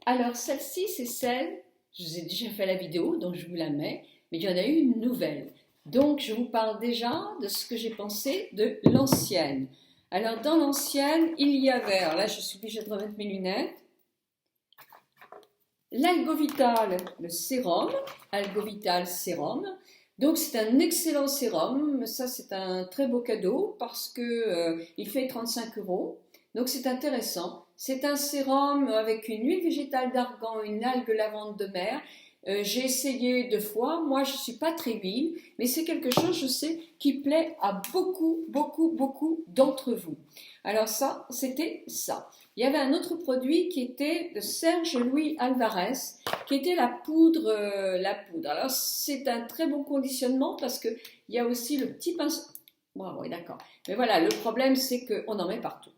Alors, celle-ci, c'est celle, je vous ai déjà fait la vidéo, donc je vous la mets, mais il y en a eu une nouvelle. Donc, je vous parle déjà de ce que j'ai pensé de l'ancienne. Alors, dans l'ancienne, il y avait, alors là, je suis obligée de remettre mes lunettes, l'Algovital, le sérum, Algovital sérum. Donc, c'est un excellent sérum. Ça, c'est un très beau cadeau parce que il fait 35 euros. Donc, c'est intéressant. C'est un sérum avec une huile végétale d'argan, une algue lavande de mer. J'ai essayé 2 fois. Moi, je suis pas très huile, mais c'est quelque chose, je sais, qui plaît à beaucoup d'entre vous. Alors ça, c'était ça. Il y avait un autre produit qui était de Serge Louis Alvarez, qui était la poudre. La poudre. Alors c'est un très bon conditionnement parce que il y a aussi le petit pinceau. Bon, oui, d'accord. Mais voilà, le problème c'est qu'on en met partout.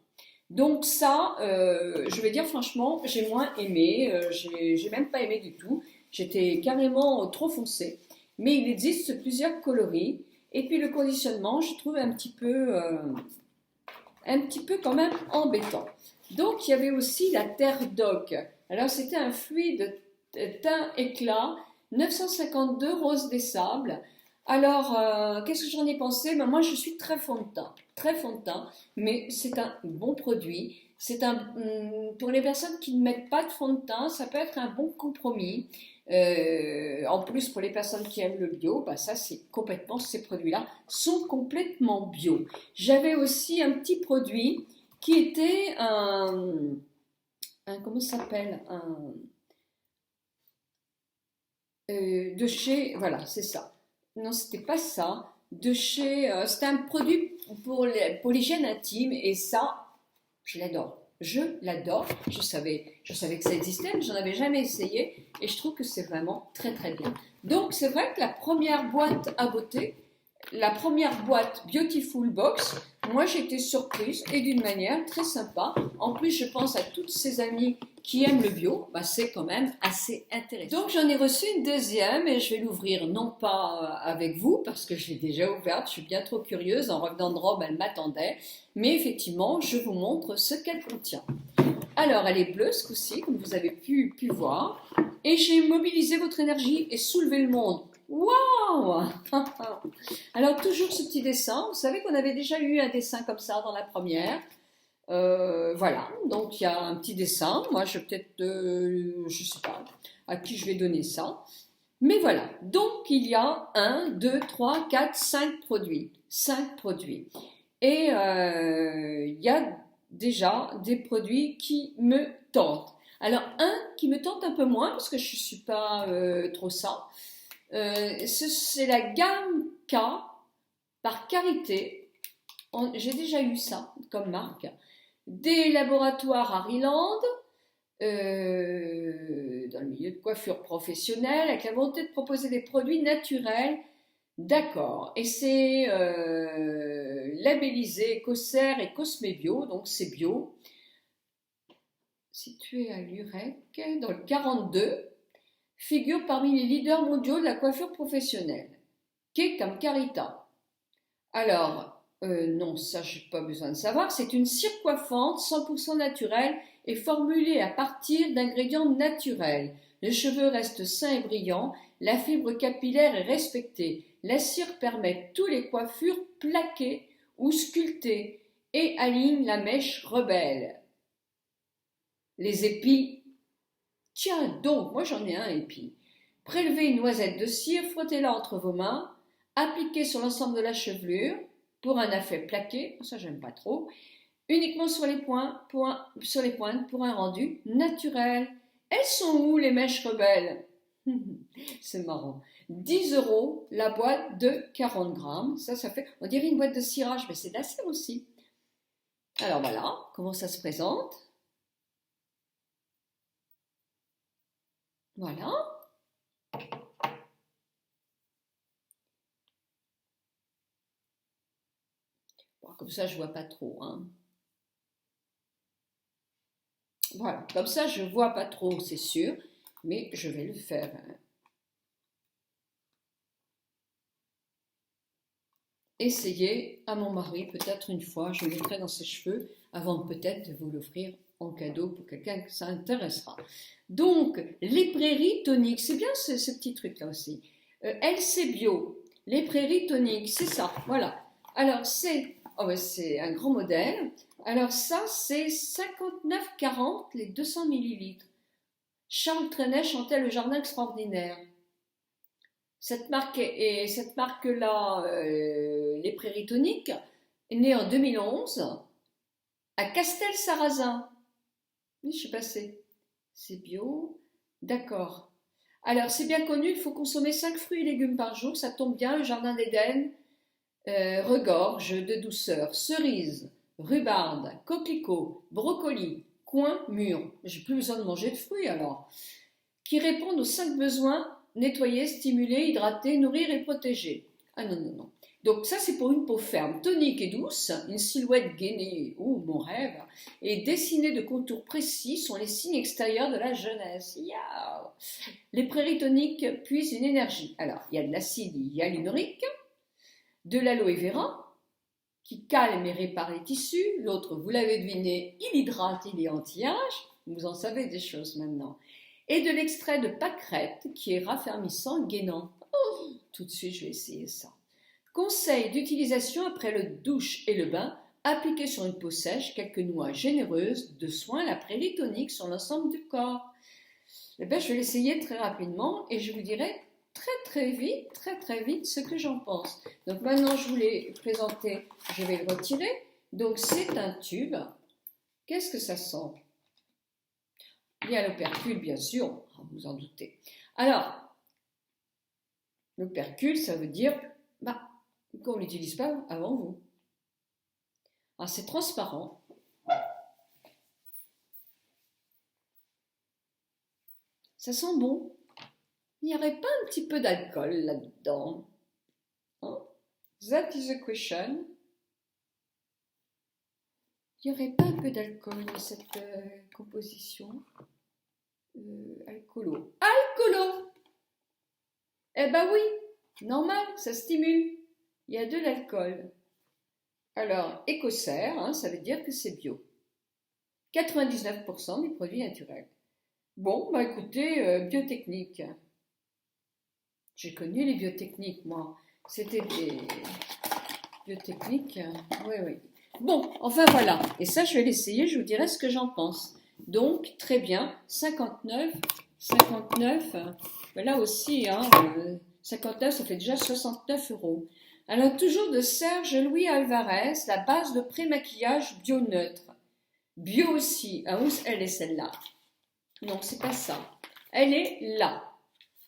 Donc ça, je vais dire franchement, j'ai moins aimé. J'ai même pas aimé du tout. J'étais carrément trop foncée. Mais il existe plusieurs coloris. Et puis le conditionnement, je trouve un petit peu quand même embêtant. Donc il y avait aussi la terre d'oc. Alors c'était un fluide teint éclat, 952 rose des sables. Alors qu'est-ce que j'en ai pensé? Ben, moi je suis très fond de teint, mais c'est un bon produit. C'est pour les personnes qui ne mettent pas de fond de teint, ça peut être un bon compromis. En plus, pour les personnes qui aiment le bio, bah ça c'est complètement, ces produits-là sont complètement bio. J'avais aussi un petit produit qui était comment ça s'appelle de chez, voilà, c'est ça. Non, c'était pas ça. De chez, c'était un produit pour l'hygiène intime et ça, je l'adore. Je l'adore. Je savais que ça existait, mais j'en avais jamais essayé et je trouve que c'est vraiment très bien. Donc c'est vrai que la première boîte Beautiful Box, moi j'ai été surprise et d'une manière très sympa. En plus, je pense à toutes ces amies qui aiment le bio, bah, c'est quand même assez intéressant. Donc j'en ai reçu une deuxième et je vais l'ouvrir non pas avec vous parce que je l'ai déjà ouverte, je suis bien trop curieuse, en revenant de Rome elle m'attendait, mais effectivement je vous montre ce qu'elle contient. Alors elle est bleue ce coup-ci, comme vous avez pu voir, et j'ai mobilisé votre énergie et soulevé le monde. Waouh! Alors toujours ce petit dessin, vous savez qu'on avait déjà eu un dessin comme ça dans la première. Voilà, donc il y a un petit dessin. Moi, je peut-être, je sais pas à qui je vais donner ça. Mais voilà, donc il y a 5 produits. 5 produits. Et il y a déjà des produits qui me tentent. Alors, un qui me tente un peu moins, parce que je ne suis pas trop ça, c'est la gamme K par Carité. J'ai déjà eu ça comme marque. Des laboratoires Harryland, dans le milieu de coiffure professionnelle, avec la volonté de proposer des produits naturels. D'accord. Et c'est labellisé Écossaire et Cosmébio, donc c'est bio. Situé à Lurec, dans le 42, figure parmi les leaders mondiaux de la coiffure professionnelle. Qu'est comme Carita? Alors, non, ça, je n'ai pas besoin de savoir. C'est une cire coiffante 100% naturelle et formulée à partir d'ingrédients naturels. Les cheveux restent sains et brillants, la fibre capillaire est respectée. La cire permet toutes les coiffures plaquées ou sculptées et aligne la mèche rebelle. Les épis. Tiens donc, moi j'en ai un épi. Prélevez une noisette de cire, frottez-la entre vos mains, appliquez sur l'ensemble de la chevelure pour un effet plaqué, ça j'aime pas trop, uniquement sur les pointes pour un rendu naturel. Elles sont où les mèches rebelles? C'est marrant. 10 euros la boîte de 40 grammes. Ça fait, on dirait une boîte de cirage, mais c'est de la cire aussi. Alors voilà, comment ça se présente. Voilà. Bon, comme ça, je vois pas trop, hein. Voilà, comme ça, je vois pas trop, c'est sûr, mais je vais le faire. Essayez à mon mari, peut-être une fois, je le mettrai dans ses cheveux avant peut-être de vous l'offrir en cadeau pour quelqu'un que ça intéressera. Donc, les prairies toniques, c'est bien ce petit truc-là aussi. LC Bio, les prairies toniques, c'est ça, voilà. Alors, c'est un grand modèle. Alors ça, c'est 59,40 les 200 millilitres. Charles Trenet chantait Le Jardin extraordinaire. Cette marque-là, les Prairies Toniques, est née en 2011 à Castel-Sarrazin. Oui, je suis passée. C'est bio. D'accord. Alors, c'est bien connu, il faut consommer 5 fruits et légumes par jour. Ça tombe bien, le Jardin d'Éden regorge de douceur. Cerises, rhubarbe, coquelicot, brocoli, coin, mûr. J'ai plus besoin de manger de fruits alors. Qui répondent aux 5 besoins: nettoyer, stimuler, hydrater, nourrir et protéger. Ah non, non, non. Donc ça, c'est pour une peau ferme, tonique et douce, une silhouette gainée, mon rêve, et dessinée de contours précis sont les signes extérieurs de la jeunesse. Yeah. Les prairies toniques puisent une énergie. Alors, il y a de l'acide hyaluronique, de l'aloe vera, qui calme et répare les tissus. L'autre, vous l'avez deviné, il hydrate, il est anti-âge. Vous en savez des choses maintenant. Et de l'extrait de pâquerette, qui est raffermissant, gainant. Oh, tout de suite, je vais essayer ça. Conseil d'utilisation après le douche et le bain. Appliquez sur une peau sèche quelques noix généreuses de soin la prairie tonique sur l'ensemble du corps. Eh bien, je vais l'essayer très rapidement et je vous dirai très vite ce que j'en pense. Donc maintenant, je vous l'ai présenté, je vais le retirer. Donc c'est un tube. Qu'est-ce que ça sent? Il y a l'opercule, bien sûr, vous en doutez. Alors, l'opercule, ça veut dire qu'on ne l'utilise pas avant vous. Alors, c'est transparent. Ça sent bon. Il n'y aurait pas un petit peu d'alcool là-dedans? That is a question. Il n'y aurait pas un peu d'alcool dans cette composition? Alcoolo. Alcoolo! Eh ben oui, normal, ça stimule. Il y a de l'alcool. Alors, écossaire, ça veut dire que c'est bio. 99% des produits naturels. Bon, écoutez, biotechnique. J'ai connu les biotechniques, moi. C'était des biotechniques. Oui. Bon, enfin voilà. Et ça, je vais l'essayer, je vous dirai ce que j'en pense. Donc, très bien. 59. Là aussi, 59, ça fait déjà 69 €. Alors, toujours de Serge Louis Alvarez, la base de pré-maquillage bio-neutre. Bio aussi. Ah, où elle est celle-là? Non, c'est pas ça. Elle est là.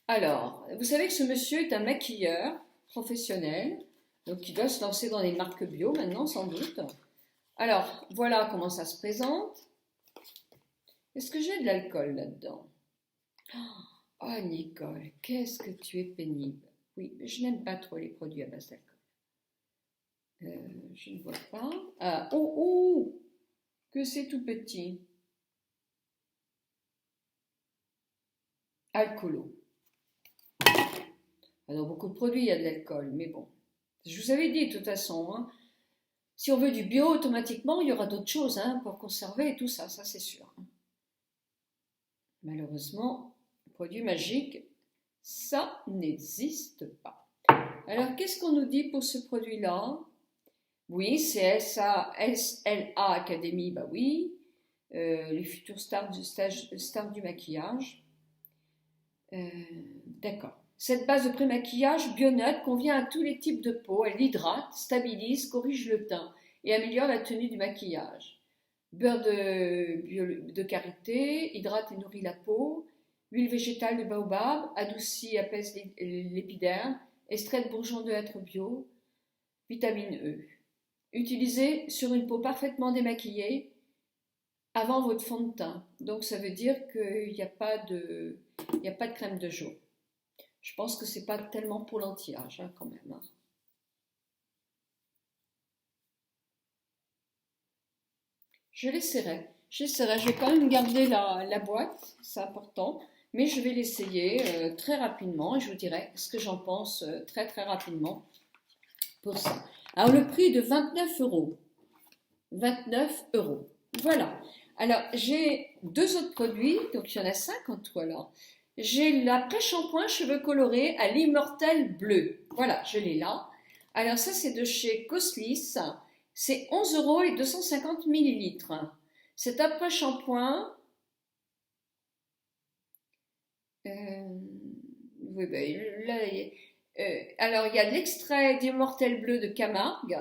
Alors, vous savez que ce monsieur est un maquilleur professionnel, donc il doit se lancer dans les marques bio maintenant, sans doute. Alors, voilà comment ça se présente. Est-ce que j'ai de l'alcool là-dedans? Oh, Nicole, qu'est-ce que tu es pénible. Oui, mais je n'aime pas trop les produits à base d'alcool. Je ne vois pas. Ah, que c'est tout petit. Alcoolo. Dans beaucoup de produits, il y a de l'alcool, mais bon. Je vous avais dit, de toute façon, si on veut du bio, automatiquement, il y aura d'autres choses pour conserver et tout ça, ça c'est sûr. Malheureusement, le produit magique, ça n'existe pas. Alors, qu'est-ce qu'on nous dit pour ce produit-là? Oui, c'est SLA Academy, oui. Les futurs stars du maquillage. D'accord. Cette base de pré-maquillage bio-neutre convient à tous les types de peau. Elle hydrate, stabilise, corrige le teint et améliore la tenue du maquillage. Beurre de karité, hydrate et nourrit la peau. Huile végétale de baobab, adoucit et apaise l'épiderme. Extrait de bourgeon de hêtre bio. Vitamine E. Utilisé sur une peau parfaitement démaquillée avant votre fond de teint. Donc ça veut dire qu'il n'y a pas de crème de jour. Je pense que c'est pas tellement pour l'anti-âge quand même. Je l'essaierai. Je vais quand même garder la boîte, c'est important, mais je vais l'essayer très rapidement et je vous dirai ce que j'en pense très rapidement pour ça. Alors le prix est de 29 €. 29 €. Voilà. Alors, j'ai deux autres produits, donc il y en a 5 en tout alors. J'ai l'après-shampoing cheveux colorés à l'immortel bleu. Voilà, je l'ai là. Alors ça, c'est de chez Coslis. C'est 11 € et 250 millilitres. Cet après-shampoing, oui, ben, là, alors il y a de l'extrait d'immortel bleu de Camargue,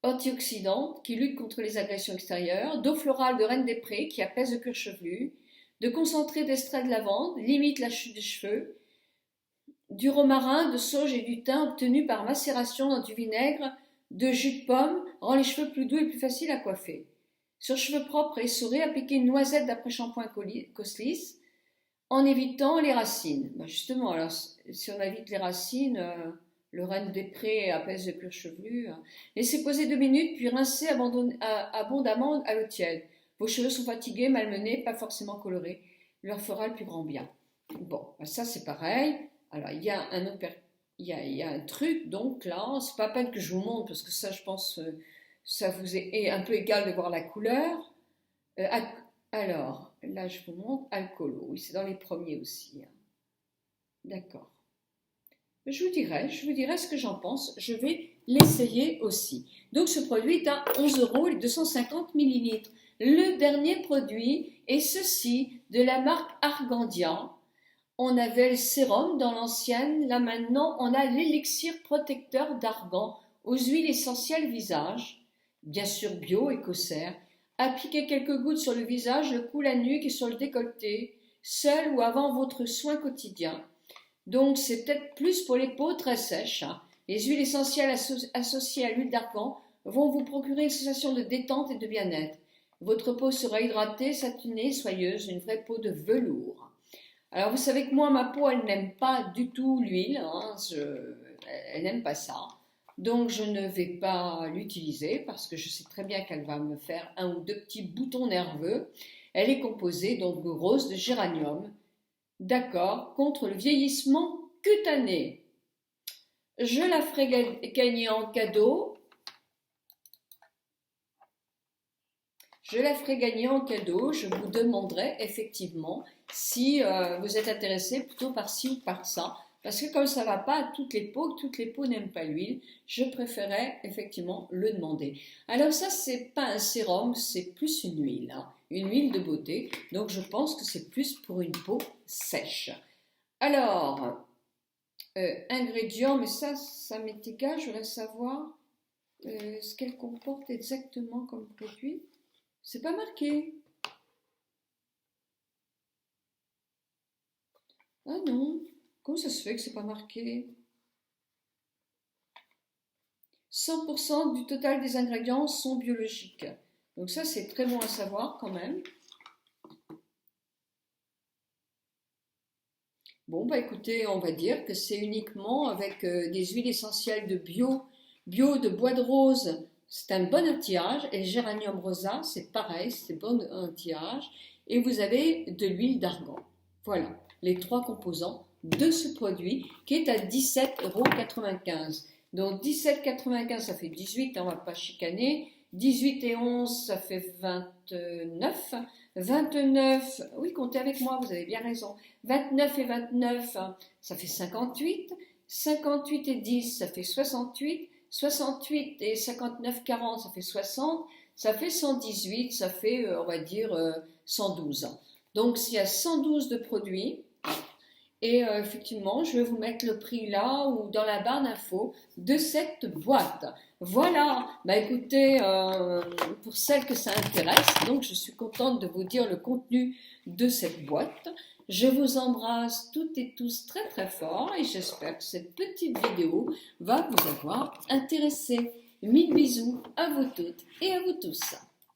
antioxydant qui lutte contre les agressions extérieures, d'eau florale de Reine des Prés qui apaise le cuir chevelu, de concentré d'extrait de lavande, limite la chute des cheveux, du romarin, de sauge et du thym obtenu par macération dans du vinaigre, de jus de pomme, rend les cheveux plus doux et plus faciles à coiffer. Sur cheveux propres et essorés, appliquez une noisette d'après-shampoing Coslis en évitant les racines. Ben justement, alors, si on évite les racines, le Reine des Prés apaise le cuir chevelu. Laissez poser 2 minutes, puis rincez abondamment à l'eau tiède. Vos cheveux sont fatigués, malmenés, pas forcément colorés. Leur fera le plus grand bien. Bon, ça c'est pareil. Alors, il y a un autre, il y a un truc, donc là, c'est pas à peine que je vous montre, parce que ça, je pense, ça vous est un peu égal de voir la couleur. Alors, là, je vous montre alcoolo. Oui, c'est dans les premiers aussi. D'accord. Je vous dirai ce que j'en pense. Je vais l'essayer aussi. Donc, ce produit est à 11 € et 250 millilitres. Le dernier produit est ceci, de la marque Argandia. On avait le sérum dans l'ancienne, là maintenant on a l'élixir protecteur d'argan aux huiles essentielles visage, bien sûr bio, écossaire. Appliquez quelques gouttes sur le visage, le cou, la nuque et sur le décolleté, seul ou avant votre soin quotidien. Donc c'est peut-être plus pour les peaux très sèches. Les huiles essentielles associées à l'huile d'argan vont vous procurer une sensation de détente et de bien-être. Votre peau sera hydratée, satinée, soyeuse, une vraie peau de velours. Alors vous savez que moi, ma peau, elle n'aime pas du tout l'huile, elle n'aime pas ça. Donc je ne vais pas l'utiliser parce que je sais très bien qu'elle va me faire 1 ou 2 petits boutons nerveux. Elle est composée donc de rose de géranium, d'accord, contre le vieillissement cutané. Je la ferai gagner en cadeau. Je vous demanderai effectivement si vous êtes intéressé plutôt par ci ou par ça. Parce que comme ça ne va pas à toutes les peaux n'aiment pas l'huile, je préférais effectivement le demander. Alors ça, c'est pas un sérum, c'est plus une huile, une huile de beauté. Donc je pense que c'est plus pour une peau sèche. Alors, ingrédients, mais ça m'est égal, je voudrais savoir ce qu'elle comporte exactement comme produit. C'est pas marqué. Ah non, comment ça se fait que c'est pas marqué? 100% du total des ingrédients sont biologiques. Donc ça, c'est très bon à savoir quand même. Bon, bah écoutez, on va dire que c'est uniquement avec des huiles essentielles de bio de bois de rose. C'est un bon anti-âge. Et le géranium rosa, c'est pareil, c'est bon anti-âge. Et vous avez de l'huile d'argan. Voilà, les 3 composants de ce produit qui est à 17,95 €. Donc 17,95 €, ça fait 18, on ne va pas chicaner. 18 et 11, ça fait 29. 29, oui, comptez avec moi, vous avez bien raison. 29 et 29, ça fait 58. 58 et 10, ça fait 68. 68 et 59, 40, ça fait 60. Ça fait 118, ça fait, on va dire, 112. Donc, il y a 112 de produits. Et effectivement, je vais vous mettre le prix là ou dans la barre d'infos de cette boîte. Voilà, bah écoutez, pour celles que ça intéresse, donc je suis contente de vous dire le contenu de cette boîte. Je vous embrasse toutes et tous très très fort et j'espère que cette petite vidéo va vous avoir intéressé. Mille bisous à vous toutes et à vous tous.